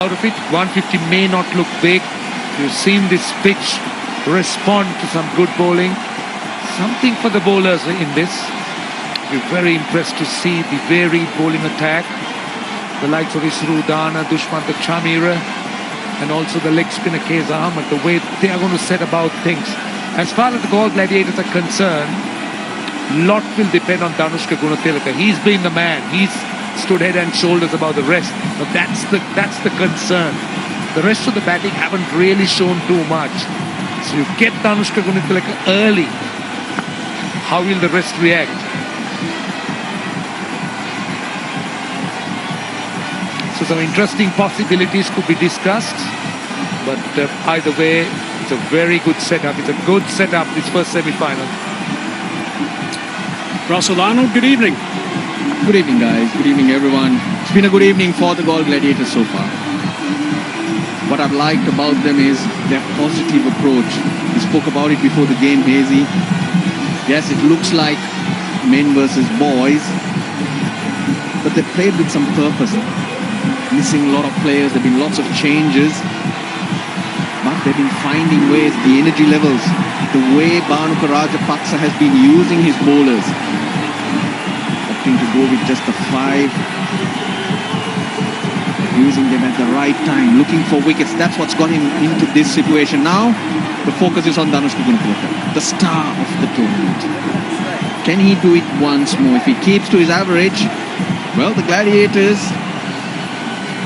Out of it, 150 may not look big. You've seen this pitch respond to some good bowling. Something for the bowlers in this. We're very impressed to see the varied bowling attack. The likes of Isrudana, Dushmanta Chamira, and also the leg spinner Kez Ahmed, the way they are going to set about things. As far as the Galle Gladiators are concerned, lot will depend on Danushka Gunatilaka. He's been the man. He's stood head and shoulders above the rest. But that's the concern. The rest of the batting haven't really shown too much. So you get Danushka Gunatilaka early. How will the rest react? So some interesting possibilities could be discussed. But either way, it's a very good setup. It's a good setup, this first semi-final. Russell Arnold, good evening. Good evening, guys. Good evening, everyone. It's been a good evening for the Galle Gladiators so far. What I've liked about them is their positive approach. We spoke about it before the game, Hazy. Yes, it looks like men versus boys, but they played with some purpose. Missing a lot of players, there have been lots of changes, but they've been finding ways, the energy levels, the way Bhanuka Rajapaksa has been using his bowlers. Opting to go with just the 5, using them at the right time, looking for wickets. That's what's got him into this situation. Now, the focus is on Danushka Gunatilaka, the star of the tournament. Can he do it once more? If he keeps to his average, well, the Gladiators,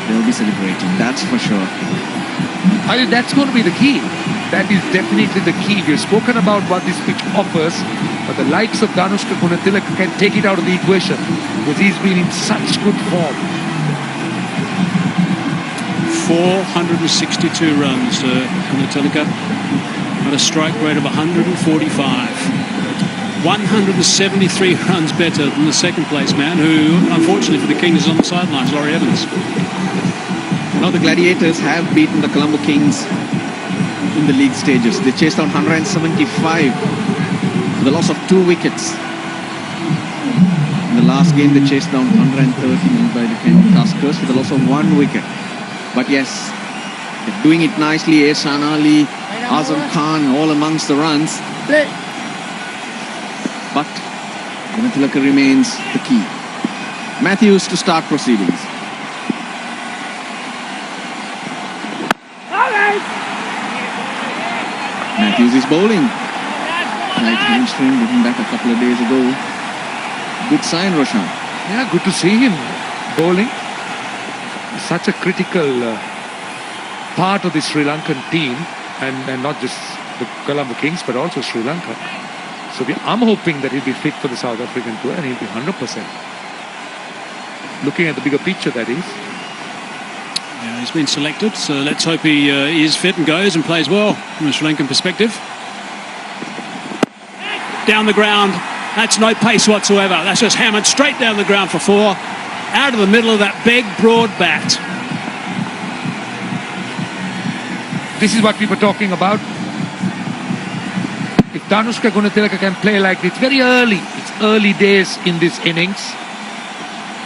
they'll be celebrating, that's for sure. I think that's going to be the key. That is definitely the key. We've spoken about what this pitch offers, but the likes of Danushka Gunatilaka can take it out of the equation because he's been in such good form. 462 runs to Gunatilaka at a strike rate of 145. 173 runs better than the second place man, who unfortunately for the Kings is on the sidelines, Laurie Evans. Now the Gladiators have beaten the Colombo Kings in the league stages. They chased down 175 with the loss of 2 wickets. In the last game they chased down 130 by the Tuskers with the loss of 1 wicket. But yes, they're doing it nicely. Ehsan Ali, Azam Khan all amongst the runs. But Gunatilaka remains the key. Matthews to start proceedings. Matthews is bowling. Right hamstring, getting back a couple of days ago. Good sign, Roshan. Yeah, good to see him bowling. Such a critical part of the Sri Lankan team, and not just the Colombo Kings, but also Sri Lanka. So I'm hoping that he'll be fit for the South African tour and he'll be 100%. Looking at the bigger picture, that is. Yeah, he's been selected, so let's hope he is fit and goes and plays well from a Sri Lankan perspective. Down the ground, that's no pace whatsoever. That's just hammered straight down the ground for 4. Out of the middle of that big, broad bat. This is what we were talking about. If Danushka Gunatilaka can play like this, very early, it's early days in this innings,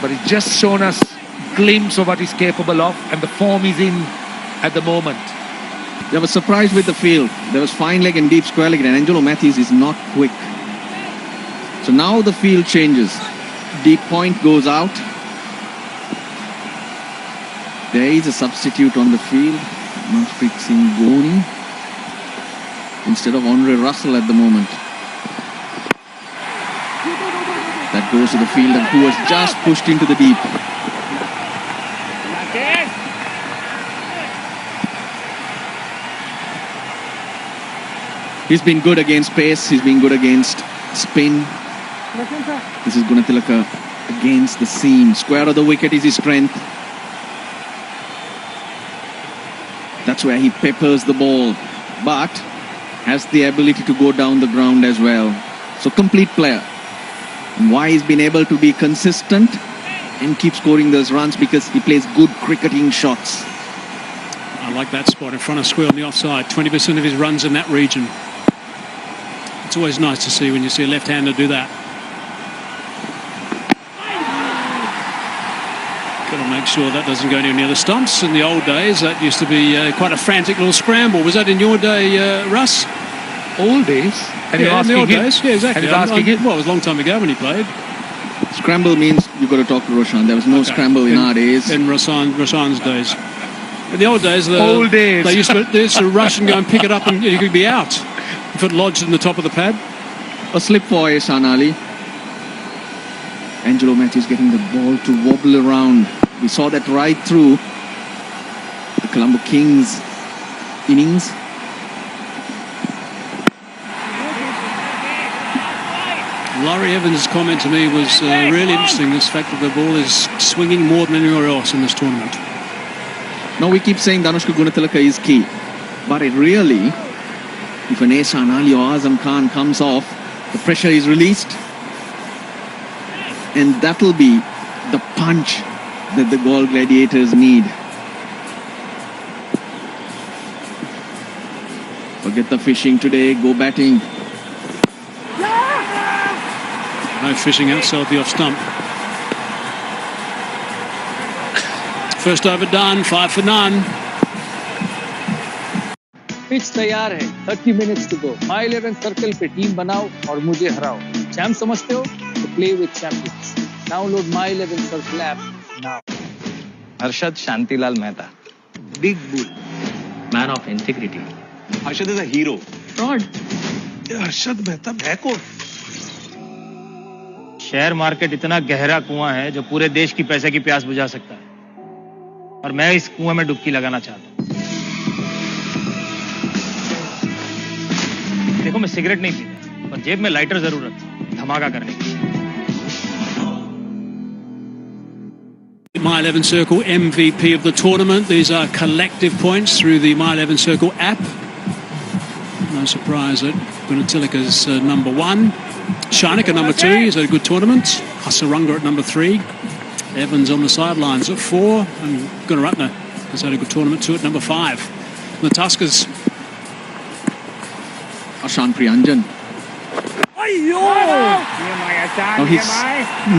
but it's just shown us a glimpse of what he's capable of, and the form he's in at the moment. They were surprised with the field. There was fine leg and deep square leg, and Angelo Matthews is not quick. So now the field changes. Deep point goes out. There is a substitute on the field, Manpreet Singh Dhoni, instead of Andre Russell at the moment. That goes to the field, and who was just pushed into the deep. He's been good against pace, he's been good against spin. This is Gunatilaka against the seam. Square of the wicket is his strength. That's where he peppers the ball, but has the ability to go down the ground as well. So complete player. And why he's been able to be consistent and keep scoring those runs, because he plays good cricketing shots. I like that spot in front of square on the offside. 20% of his runs in that region. It's always nice to see when you see a left-hander do that. Got to make sure that doesn't go near the stumps. In the old days, that used to be quite a frantic little scramble. Was that in your day, Russ? Old days? And Yeah, in the old days. Yeah, exactly. And he's asking it? Well, it was a long time ago when he played. Scramble means you've got to talk to Roshan. There was no scramble in our days. In Roshan's days. In the old days, they used to rush and go and pick it up, and you could be out if it lodged in the top of the pad. A slip for Ehsan Ali. Angelo Matthews getting the ball to wobble around. We saw that right through the Colombo Kings innings. Laurie Evans' comment to me was really interesting, this fact that the ball is swinging more than anywhere else in this tournament. Now we keep saying Danushka Gunatilaka is key, but it really, if an Ehsan Ali or Azam Khan comes off, the pressure is released, and that'll be the punch that the Galle Gladiators need. Forget the fishing today, go batting. No fishing outside the off stump. First over done, 5 for none. Pitch तैयार है, 30 minutes to go. My 11 circle पे team बनाओ और मुझे हराओ. Champ समझते हो? तो play with champions. Download My 11 circle app now. Arshad Shantilal Mehta. Big bull. Man of integrity. Arshad is a hero. Fraud. Arshad Mehta bheko. Share market इतना गहरा कुआं है जो पूरे देश की पैसे की प्यास बुझा सकता है, और मैं इस कुएं में डुबकी लगाना चाहता हूं। देखो, मैं सिगरेट नहीं पीता, पर जेब में लाइटर जरूर रखता हूं, धमाका करने के लिए। My 11 Circle MVP of the tournament. These are collective points through the My 11 Circle app. No surprise that Gunatilaka's number 1. Sharnika number 2, he's had a good tournament. Hasaranga at number 3. Evans on the sidelines at 4. And Gunaratne has had a good tournament too at number 5. The Tuskers. Ashan Priyanjan. Now he's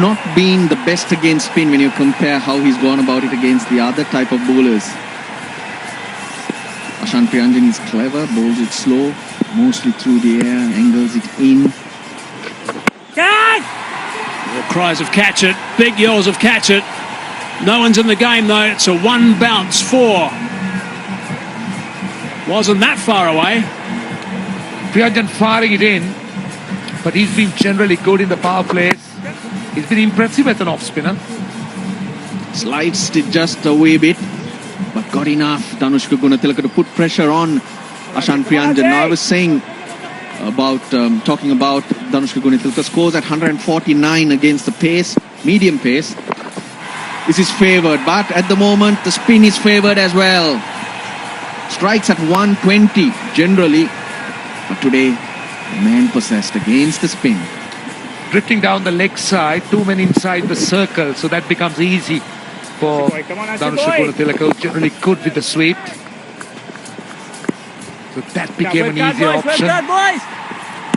not been the best against spin when you compare how he's gone about it against the other type of bowlers. Ashan Priyanjan is clever, bowls it slow, mostly through the air, angles it in. Cries of catch it, big yells of catch it. No one's in the game though, it's a 1 bounce 4. Wasn't that far away. Priyanjan firing it in, but he's been generally good in the power plays. He's been impressive as an off-spinner. Sliced it just a wee bit, but got enough. Danushka Gunatilaka to put pressure on Ashan Priyanjan. Now I was saying about talking about Danushka Gunatilaka scores at 149 against the pace, medium pace. This is favoured, but at the moment the spin is favoured as well. Strikes at 120 generally, but today man possessed against the spin. Drifting down the leg side, too many inside the circle, so that becomes easy for Danushka Gunatilaka, who's generally good with the sweep. So that became an easy option.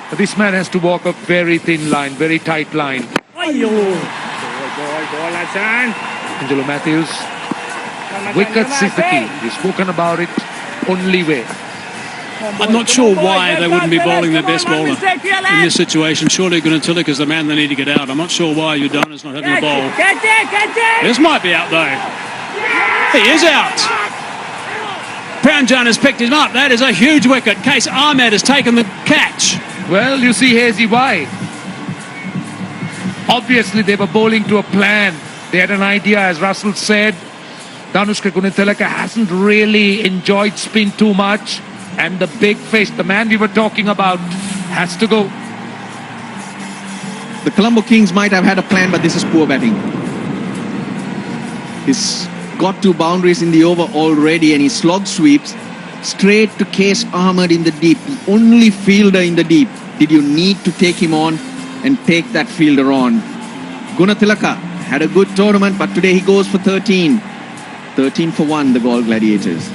But this man has to walk a very thin line, very tight line. Angelo Matthews. Wickets is the key. We've spoken about it. Only way. I'm not sure why they wouldn't be bowling their best bowler in this situation. Surely Gunatilaka is the man they need to get out. I'm not sure why Udana's not having a bowl. This might be out though. He is out. Priyanjan has picked him up. That is a huge wicket. Case Ahmed has taken the catch. Well, you see, Hazy, why? Obviously, they were bowling to a plan. They had an idea, as Russell said. Danushka Gunatilaka hasn't really enjoyed spin too much. And the big fish, the man we were talking about, has to go. The Colombo Kings might have had a plan, but this is poor batting. He's got 2 boundaries in the over already, and he slog sweeps straight to Case Ahmed in the deep. The only fielder in the deep. Did you need to take him on and take that fielder on? Gunatilaka had a good tournament, but today he goes for 13. 13 for 1, the Galle Gladiators.